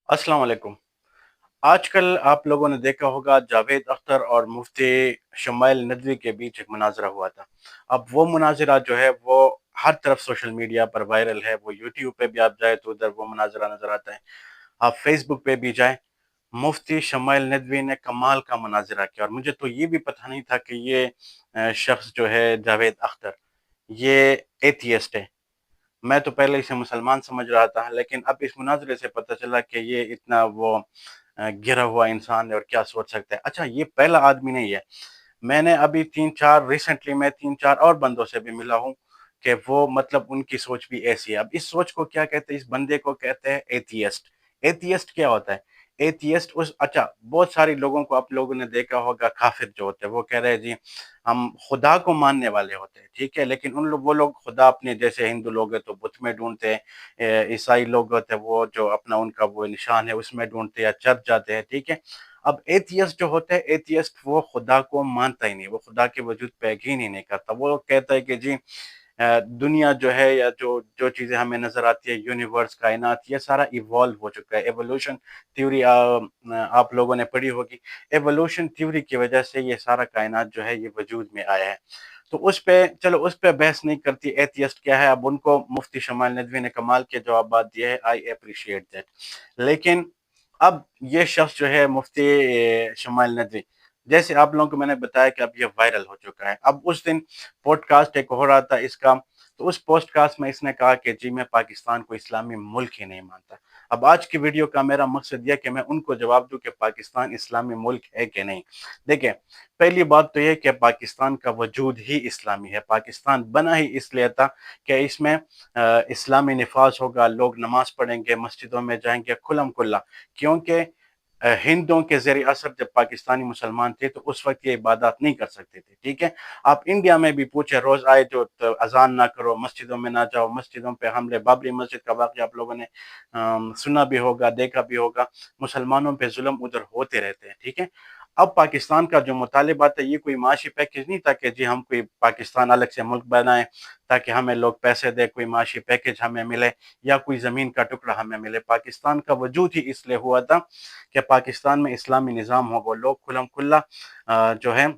अस्सलाम वालेकुम। आजकल आप लोगों ने देखा होगा जावेद अख्तर और मुफ्ती शमाइल नदवी के बीच एक मुनाजरा हुआ था। अब वो मुनाजरा जो है वो हर तरफ सोशल मीडिया पर वायरल है। वो यूट्यूब पे भी आप जाए तो उधर वो मुनाजरा नजर आता है। आप फेसबुक पे भी जाए, मुफ्ती शमाइल नदवी ने कमाल का मुनाजरा किया और मुझे तो ये भी पता नहीं था कि ये शख्स जो है जावेद अख्तर ये एथियस्ट है। मैं तो पहले इसे मुसलमान समझ रहा था, लेकिन अब इस मुनाज़रे से पता चला कि ये इतना वो गिरा हुआ इंसान है और क्या सोच सकता है। अच्छा, ये पहला आदमी नहीं है। मैंने अभी 3-4 रिसेंटली मैं 3-4 और बंदों से भी मिला हूँ कि वो मतलब उनकी सोच भी ऐसी है। अब इस सोच को क्या कहते हैं? इस बंदे को कहते हैं एथियस्ट। एथियस्ट क्या होता है? एथियस्ट उस अच्छा, बहुत सारे लोगों को आप लोगों ने देखा होगा काफ़िर जो होते हैं, वो कह रहे हैं जी हम खुदा को मानने वाले होते हैं, ठीक है? लेकिन वो लोग खुदा अपने जैसे हिंदू लोग हैं तो बुत में ढूँढते हैं, ईसाई लोग होते हैं वो जो अपना उनका वो निशान है उसमें ढूँढते हैं या चर्च जाते हैं, ठीक है? अब एथियस्ट जो होता है, एथियस्ट वो खुदा को मानता ही नहीं, वो खुदा के वजूद पे यकीन ही नहीं करता। वो कहता है कि जी दुनिया जो है या जो जो चीज़ें हमें नज़र आती है, यूनिवर्स, कायनात, ये सारा इवॉल्व हो चुका है। एवोल्यूशन थ्योरी आप लोगों ने पढ़ी होगी। एवोल्यूशन थ्योरी की वजह से ये सारा कायनात जो है ये वजूद में आया है। तो उस पे चलो उस पे बहस नहीं करती एथियस्ट क्या है। अब उनको मुफ्ती शमाइल नदवी ने कमाल के जवाब दिए हैं, आई एप्रिशिएट दैट। लेकिन अब ये शख्स जो है मुफ्ती शमाइल नदवी, जैसे आप लोगों को मैंने बताया कि अब ये वायरल हो चुका है। अब उस दिन पॉडकास्ट एक हो रहा था इसका, तो उस पॉडकास्ट में इसने कहा कि जी मैं पाकिस्तान को इस्लामी मुल्क ही नहीं मानता। अब आज की वीडियो का मेरा मकसद यह कि मैं उनको जवाब दूं कि पाकिस्तान इस्लामी मुल्क है कि नहीं। देखिए, पहली बात तो यह कि पाकिस्तान का वजूद ही इस्लामी है। पाकिस्तान बना ही इसलिए था कि इसमें इस्लामी निफाज होगा, लोग नमाज पढ़ेंगे, मस्जिदों में जाएंगे खुल्लम खुल्ला, क्योंकि हिंदुओं के ज़ेर असर जब पाकिस्तानी मुसलमान थे तो उस वक्त ये इबादत नहीं कर सकते थे, ठीक है? आप इंडिया में भी पूछे, रोज़ आए जो तो अजान ना करो, मस्जिदों में ना जाओ, मस्जिदों पे हमले, बाबरी मस्जिद का वाक़या आप लोगों ने सुना भी होगा, देखा भी होगा। मुसलमानों पे जुल्म उधर होते रहते हैं, ठीक है? अब पाकिस्तान का जो मुतालिबा था ये कोई माशी पैकेज नहीं था कि जी हम कोई पाकिस्तान अलग से मुल्क बनाएं ताकि हमें लोग पैसे दें, कोई माशी पैकेज हमें मिले या कोई ज़मीन का टुकड़ा हमें मिले। पाकिस्तान का वजूद ही इसलिए हुआ था कि पाकिस्तान में इस्लामी निज़ाम होगा, लोग खुल्लम खुल्ला जो है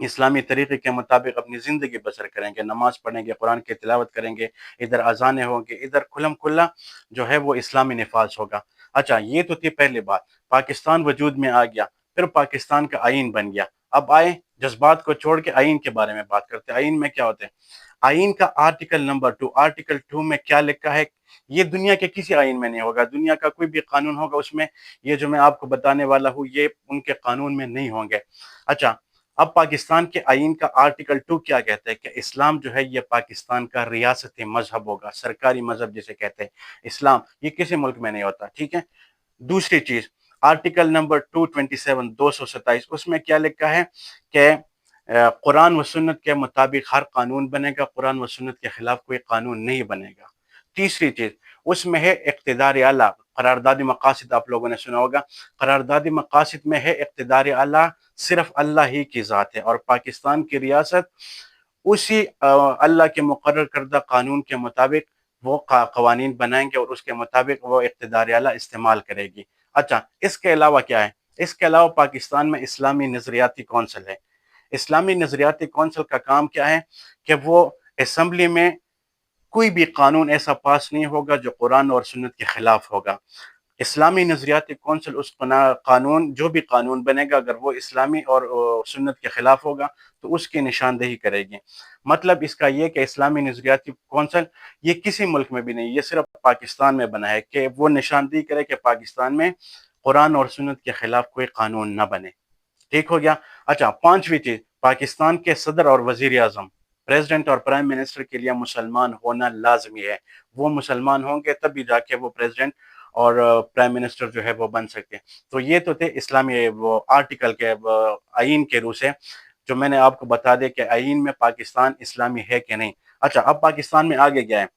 इस्लामी तरीके के मुताबिक अपनी ज़िंदगी बसर करेंगे, नमाज़ पढ़ेंगे, कुरान की तिलावत करेंगे, इधर अज़ानें होंगी, इधर खुल्लम खुल्ला जो है वो इस्लामी निफ़ाज़ होगा। अच्छा, ये तो थी पहली बात। पाकिस्तान वजूद में आ गया, फिर पाकिस्तान का आइन बन गया। अब आए जज़्बात को छोड़ के आइन के बारे में बात करते हैं। आइन में क्या होता है? आइन का आर्टिकल नंबर 2, आर्टिकल 2 में क्या लिखा है? ये दुनिया के किसी आइन में नहीं होगा। दुनिया का कोई भी कानून होगा उसमें ये जो मैं आपको बताने वाला हूँ ये उनके कानून में नहीं होंगे। अच्छा, अब पाकिस्तान के आइन का आर्टिकल 2 क्या कहता है कि इस्लाम जो है ये पाकिस्तान का रियासती मजहब होगा, सरकारी मजहब जिसे कहते हैं। इस्लाम ये किसी मुल्क में नहीं होता, ठीक है? दूसरी चीज, आर्टिकल नंबर 227, 227, उसमें क्या लिखा है कि कुरान व सुन्नत के मुताबिक हर कानून बनेगा, कुरान व सुन्नत के खिलाफ कोई कानून नहीं बनेगा। तीसरी चीज, उसमें है इक़्तिदार आला, करारदादी मकासिद आप लोगों ने सुना होगा। करारदादी मकासिद में है इक़्तिदार आला सिर्फ अल्लाह ही की ज़ात है और पाकिस्तान की रियासत उसी अल्लाह के मुकर्रर करदा कानून के मुताबिक वो कवानीन बनाएंगे और उसके मुताबिक वो इक़्तिदार आला इस्तेमाल करेगी। अच्छा, इसके अलावा क्या है? इसके अलावा पाकिस्तान में इस्लामी नज़रियाती कौंसिल है। इस्लामी नज़रियाती कौंसिल का काम क्या है कि वो असम्बली में कोई भी कानून ऐसा पास नहीं होगा जो कुरान और सुन्नत के खिलाफ होगा। इस्लामी नज़रियाती कौंसिल उस कानून जो भी कानून बनेगा अगर वो इस्लामी और सुन्नत के खिलाफ होगा तो उसकी निशानदेही करेगी। मतलब इसका ये कि इस्लामी नज़रियाती कौंसिल ये किसी मुल्क में भी नहीं, ये सिर्फ पाकिस्तान में बना है कि वो निशानदेही करे कि पाकिस्तान में कुरान और सुन्नत के खिलाफ कोई कानून ना बने। ठीक हो गया। अच्छा, पांचवी चीज, पाकिस्तान के सदर और वजीर आजम, प्रेसिडेंट और प्राइम मिनिस्टर के लिए मुसलमान होना लाजमी है। वो मुसलमान होंगे तभी जाके वो प्रेसिडेंट और प्राइम मिनिस्टर जो है वो बन सकते हैं। तो ये तो थे इस्लामी वो आर्टिकल के आइन के रूल से जो मैंने आपको बता दिया कि आइन में पाकिस्तान इस्लामी है कि नहीं। अच्छा, अब पाकिस्तान में आगे गया है।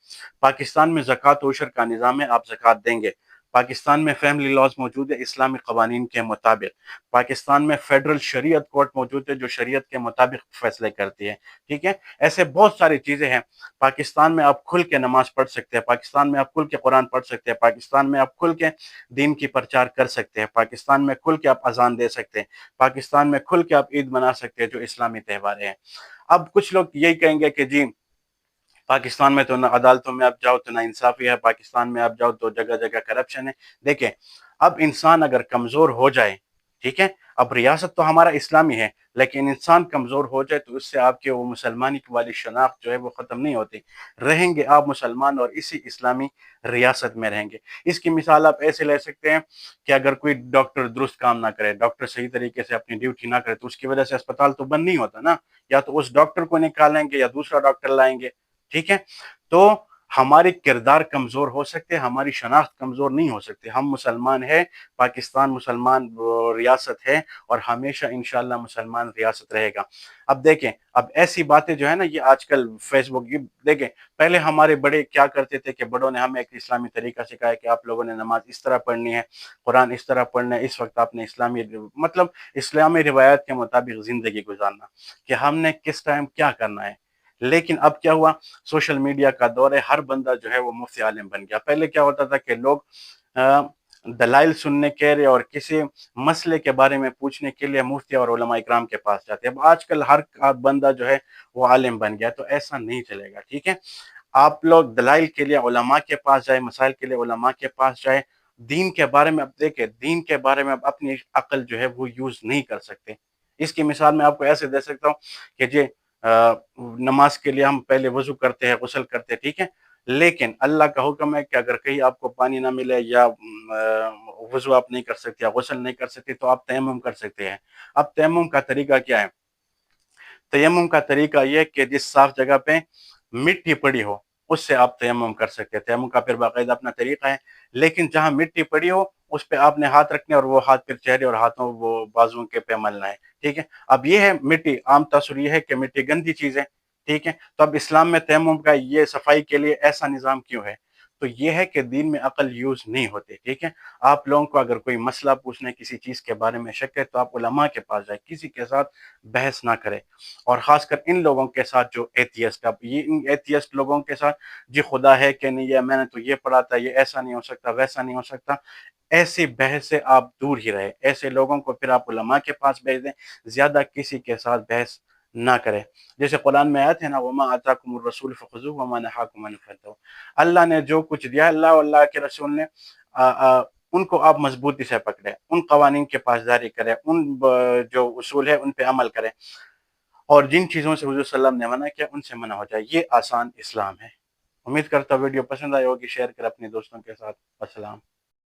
पाकिस्तान में ज़कात उशर का निज़ाम है, आप ज़कात देंगे। پاکستان میں فیملی لاز موجود ہے اسلامی قوانین کے مطابق، پاکستان میں فیڈرل شریعت کورٹ موجود ہے جو شریعت کے مطابق فیصلے کرتی ہے، ٹھیک ہے؟ ایسے بہت ساری چیزیں ہیں۔ پاکستان میں آپ کھل کے نماز پڑھ سکتے ہیں، پاکستان میں آپ کھل کے قرآن پڑھ سکتے ہیں، پاکستان میں آپ کھل کے دین کی پرچار کر سکتے ہیں، پاکستان میں کھل کے آپ اذان دے سکتے ہیں، پاکستان میں کھل کے آپ عید منا سکتے ہیں جو اسلامی تہوار ہیں۔ اب کچھ لوگ یہی کہیں گے کہ جی پاکستان میں تو نہ عدالتوں میں آپ جاؤ تو نہ انصافی ہے، پاکستان میں آپ جاؤ تو جگہ جگہ کرپشن ہے۔ دیکھیں، اب انسان اگر کمزور ہو جائے، ٹھیک ہے، اب ریاست تو ہمارا اسلامی ہے، لیکن انسان کمزور ہو جائے تو اس سے آپ کے وہ مسلمانی والی شناخت جو ہے وہ ختم نہیں ہوتی، رہیں گے آپ مسلمان اور اسی اسلامی ریاست میں رہیں گے۔ اس کی مثال آپ ایسے لے سکتے ہیں کہ اگر کوئی ڈاکٹر درست کام نہ کرے، ڈاکٹر صحیح طریقے سے اپنی ڈیوٹی نہ کرے تو اس کی وجہ سے اسپتال تو بند نہیں ہوتا نا، یا تو اس ڈاکٹر کو نکالیں گے یا دوسرا ڈاکٹر لائیں گے، ٹھیک ہے؟ تو ہمارے کردار کمزور ہو سکتے، ہماری شناخت کمزور نہیں ہو سکتے۔ ہم مسلمان ہیں، پاکستان مسلمان ریاست ہے اور ہمیشہ انشاءاللہ مسلمان ریاست رہے گا۔ اب دیکھیں، اب ایسی باتیں جو ہے نا یہ آج کل فیس بک، یہ دیکھیں پہلے ہمارے بڑے کیا کرتے تھے کہ بڑوں نے ہمیں ایک اسلامی طریقہ سکھایا کہ آپ لوگوں نے نماز اس طرح پڑھنی ہے، قرآن اس طرح پڑھنا ہے، اس وقت آپ نے اسلامی روایات کے مطابق زندگی گزارنا، کہ ہم نے کس ٹائم کیا کرنا ہے۔ لیکن اب کیا ہوا، سوشل میڈیا کا دور ہے، ہر بندہ جو ہے وہ مفتی عالم بن گیا۔ پہلے کیا ہوتا تھا کہ لوگ دلائل سننے کے لیے اور کسی مسئلے کے بارے میں پوچھنے کے لیے مفتی اور علماء اکرام کے پاس جاتے ہیں۔ اب آج کل ہر بندہ جو ہے وہ عالم بن گیا، تو ایسا نہیں چلے گا، ٹھیک ہے؟ آپ لوگ دلائل کے لیے علماء کے پاس جائیں، مسائل کے لیے علماء کے پاس جائیں۔ دین کے بارے میں اب دیکھیں، دین کے بارے میں اب اپنی عقل جو ہے وہ یوز نہیں کر سکتے۔ اس کی مثال میں آپ کو ایسے دے سکتا ہوں کہ جی نماز کے لیے ہم پہلے وضو کرتے ہیں، غسل کرتے ہیں، ٹھیک ہے، لیکن اللہ کا حکم ہے کہ اگر کہیں آپ کو پانی نہ ملے یا وضو آپ نہیں کر سکتے یا غسل نہیں کر سکتے تو آپ تیمم کر سکتے ہیں۔ اب تیمم کا طریقہ کیا ہے؟ تیمم کا طریقہ یہ کہ جس صاف جگہ پہ مٹی پڑی ہو اس سے آپ تیمم کر سکتے ہیں۔ تیمم کا پھر باقاعدہ اپنا طریقہ ہے، لیکن جہاں مٹی پڑی ہو اس پہ آپ نے ہاتھ رکھنے اور وہ ہاتھ پھر چہرے اور ہاتھوں وہ بازوؤں کے پہ ملنا ہے، ٹھیک ہے؟ اب یہ ہے مٹی، عام تاثر یہ ہے کہ مٹی گندی چیز ہے، ٹھیک ہے؟ تو اب اسلام میں تیمم کا یہ صفائی کے لیے ایسا نظام کیوں ہے؟ تو یہ ہے کہ دین میں عقل یوز نہیں ہوتے، ٹھیک ہے؟ آپ لوگوں کو اگر کوئی مسئلہ پوچھنا ہے، کسی چیز کے بارے میں شک ہے تو آپ علماء کے پاس جائیں، کسی کے ساتھ بحث نہ کریں، اور خاص کر ان لوگوں کے ساتھ جو ایتھیسٹ، اب یہ ان ایتھیسٹ لوگوں کے ساتھ جی خدا ہے کہ نہیں ہے، میں نے تو یہ پڑھا تھا، یہ ایسا نہیں ہو سکتا، ویسا نہیں ہو سکتا، ایسی بحث سے آپ دور ہی رہے۔ ایسے لوگوں کو پھر آپ علماء کے پاس بھیج دیں، زیادہ کسی کے ساتھ بحث نہ کریں۔ جیسے قرآن میں آیت ہے نا، وَمَا آتَاكُمُ الرَّسُولُ فَخُذُوهُ وَمَا نَهَاكُمْ عَنْهُ فَانتَهُوا، اللہ نے جو کچھ دیا، اللہ اور اللہ کے رسول نے، ان کو آپ مضبوطی سے پکڑیں، ان قوانین کے پاسداری کریں، ان جو اصول ہے ان پہ عمل کریں، اور جن چیزوں سے حضور صلی اللہ علیہ وسلم نے منع کیا ان سے منع ہو جائے۔ یہ آسان اسلام ہے۔ امید کرتا ہوں ویڈیو پسند آئی ہوگی، شیئر کر اپنے دوستوں کے ساتھ۔ السلام۔